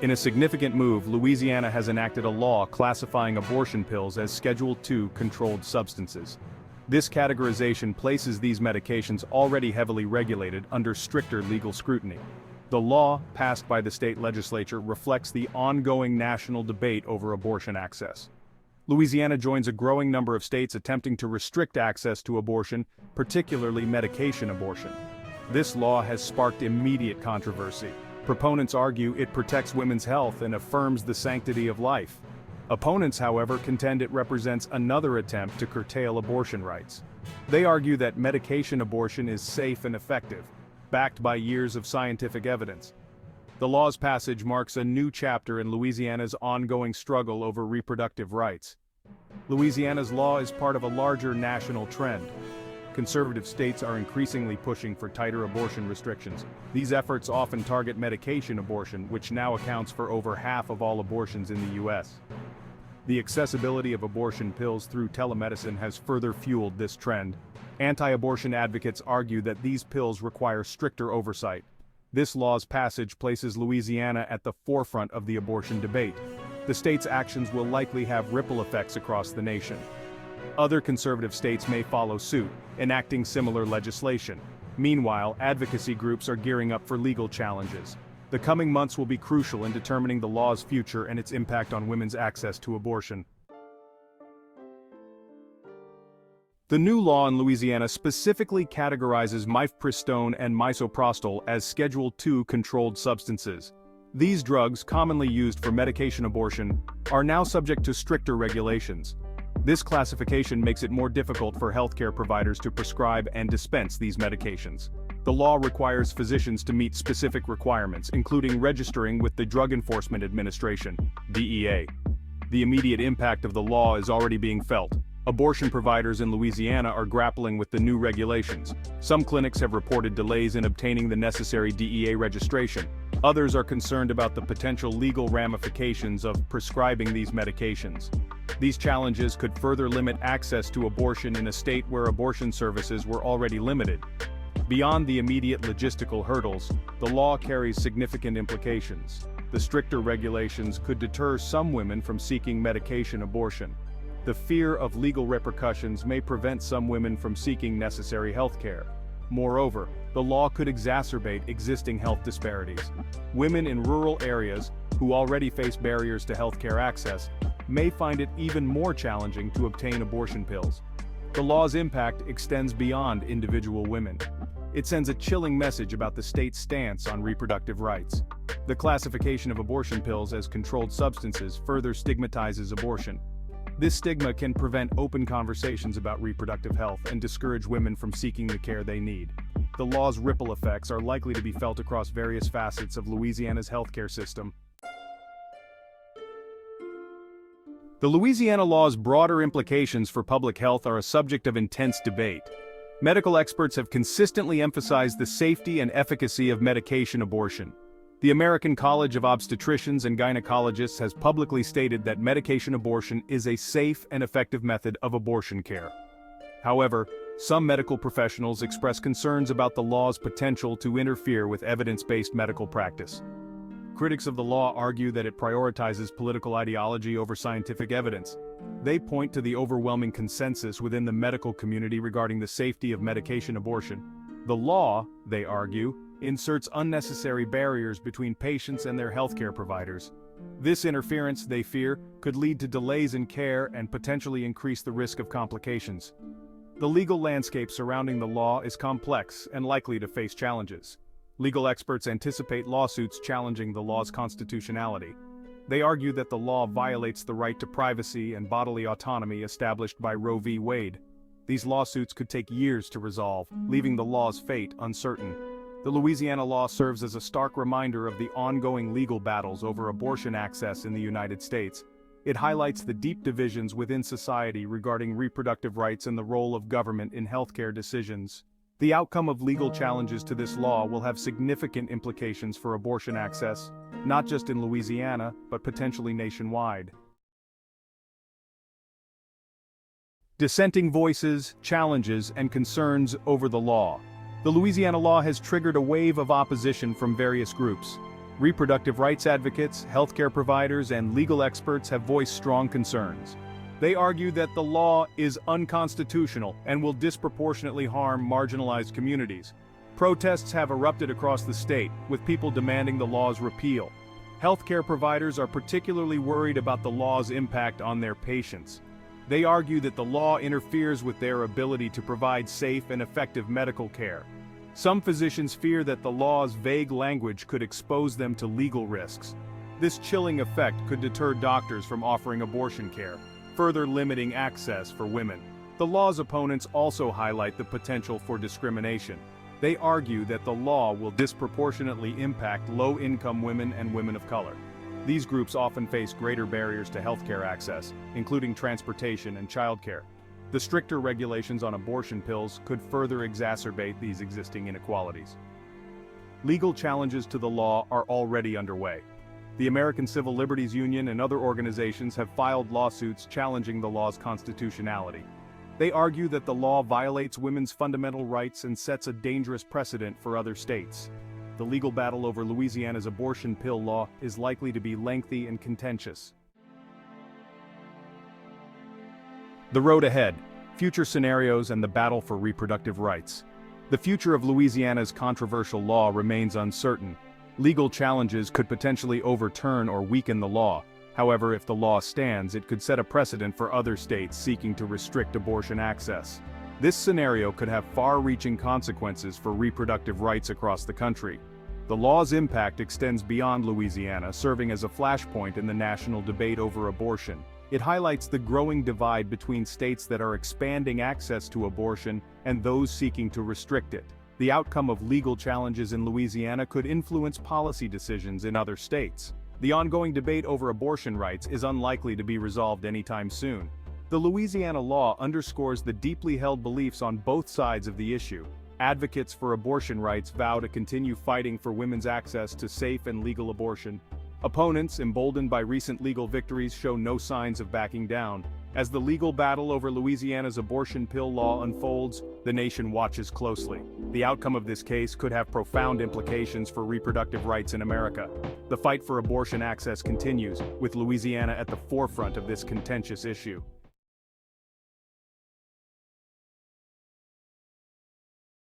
In a significant move, Louisiana has enacted a law classifying abortion pills as Schedule II controlled substances. This categorization places these medications already heavily regulated under stricter legal scrutiny. The law, passed by the state legislature, reflects the ongoing national debate over abortion access. Louisiana joins a growing number of states attempting to restrict access to abortion, particularly medication abortion. This law has sparked immediate controversy. Proponents argue it protects women's health and affirms the sanctity of life. Opponents, however, contend it represents another attempt to curtail abortion rights. They argue that medication abortion is safe and effective, backed by years of scientific evidence. The law's passage marks a new chapter in Louisiana's ongoing struggle over reproductive rights. Louisiana's law is part of a larger national trend. Conservative states are increasingly pushing for tighter abortion restrictions. These efforts often target medication abortion, which now accounts for over half of all abortions in the U.S. The accessibility of abortion pills through telemedicine has further fueled this trend. Anti-abortion advocates argue that these pills require stricter oversight. This law's passage places Louisiana at the forefront of the abortion debate. The state's actions will likely have ripple effects across the nation. Other conservative states may follow suit, enacting similar legislation. Meanwhile, advocacy groups are gearing up for legal challenges. The coming months will be crucial in determining the law's future and its impact on women's access to abortion. The new law in Louisiana specifically categorizes mifepristone and misoprostol as Schedule II controlled substances. These drugs, commonly used for medication abortion, are now subject to stricter regulations. This classification makes it more difficult for healthcare providers to prescribe and dispense these medications. The law requires physicians to meet specific requirements, including registering with the Drug Enforcement Administration, DEA. The immediate impact of the law is already being felt. Abortion providers in Louisiana are grappling with the new regulations. Some clinics have reported delays in obtaining the necessary DEA registration. Others are concerned about the potential legal ramifications of prescribing these medications. These challenges could further limit access to abortion in a state where abortion services were already limited. Beyond the immediate logistical hurdles, the law carries significant implications. The stricter regulations could deter some women from seeking medication abortion. The fear of legal repercussions may prevent some women from seeking necessary health care. Moreover, the law could exacerbate existing health disparities. Women in rural areas, who already face barriers to healthcare access, may find it even more challenging to obtain abortion pills. The law's impact extends beyond individual women. It sends a chilling message about the state's stance on reproductive rights. The classification of abortion pills as controlled substances further stigmatizes abortion. This stigma can prevent open conversations about reproductive health and discourage women from seeking the care they need. The law's ripple effects are likely to be felt across various facets of Louisiana's healthcare system. The Louisiana law's broader implications for public health are a subject of intense debate. Medical experts have consistently emphasized the safety and efficacy of medication abortion. The American College of Obstetricians and Gynecologists has publicly stated that medication abortion is a safe and effective method of abortion care. However, some medical professionals express concerns about the law's potential to interfere with evidence-based medical practice. Critics of the law argue that it prioritizes political ideology over scientific evidence. They point to the overwhelming consensus within the medical community regarding the safety of medication abortion. The law, they argue, inserts unnecessary barriers between patients and their healthcare providers. This interference, they fear, could lead to delays in care and potentially increase the risk of complications. The legal landscape surrounding the law is complex and likely to face challenges. Legal experts anticipate lawsuits challenging the law's constitutionality. They argue that the law violates the right to privacy and bodily autonomy established by Roe v. Wade. These lawsuits could take years to resolve, leaving the law's fate uncertain. The Louisiana law serves as a stark reminder of the ongoing legal battles over abortion access in the United States. It highlights the deep divisions within society regarding reproductive rights and the role of government in healthcare decisions. The outcome of legal challenges to this law will have significant implications for abortion access, not just in Louisiana, but potentially nationwide. Dissenting voices, challenges, and concerns over the law. The Louisiana law has triggered a wave of opposition from various groups. Reproductive rights advocates, healthcare providers, and legal experts have voiced strong concerns. They argue that the law is unconstitutional and will disproportionately harm marginalized communities. Protests have erupted across the state, with people demanding the law's repeal. Healthcare providers are particularly worried about the law's impact on their patients. They argue that the law interferes with their ability to provide safe and effective medical care. Some physicians fear that the law's vague language could expose them to legal risks. This chilling effect could deter doctors from offering abortion care, further limiting access for women. The law's opponents also highlight the potential for discrimination. They argue that the law will disproportionately impact low-income women and women of color. These groups often face greater barriers to healthcare access, including transportation and childcare. The stricter regulations on abortion pills could further exacerbate these existing inequalities. Legal challenges to the law are already underway. The American Civil Liberties Union and other organizations have filed lawsuits challenging the law's constitutionality. They argue that the law violates women's fundamental rights and sets a dangerous precedent for other states. The legal battle over Louisiana's abortion pill law is likely to be lengthy and contentious. The road ahead, future scenarios, and the battle for reproductive rights. The future of Louisiana's controversial law remains uncertain. Legal challenges could potentially overturn or weaken the law. However, if the law stands, it could set a precedent for other states seeking to restrict abortion access. This scenario could have far-reaching consequences for reproductive rights across the country. The law's impact extends beyond Louisiana, serving as a flashpoint in the national debate over abortion. It highlights the growing divide between states that are expanding access to abortion and those seeking to restrict it. The outcome of legal challenges in Louisiana could influence policy decisions in other states. The ongoing debate over abortion rights is unlikely to be resolved anytime soon. The Louisiana law underscores the deeply held beliefs on both sides of the issue. Advocates for abortion rights vow to continue fighting for women's access to safe and legal abortion. Opponents, emboldened by recent legal victories, show no signs of backing down. As the legal battle over Louisiana's abortion pill law unfolds, the nation watches closely. The outcome of this case could have profound implications for reproductive rights in America. The fight for abortion access continues, with Louisiana at the forefront of this contentious issue.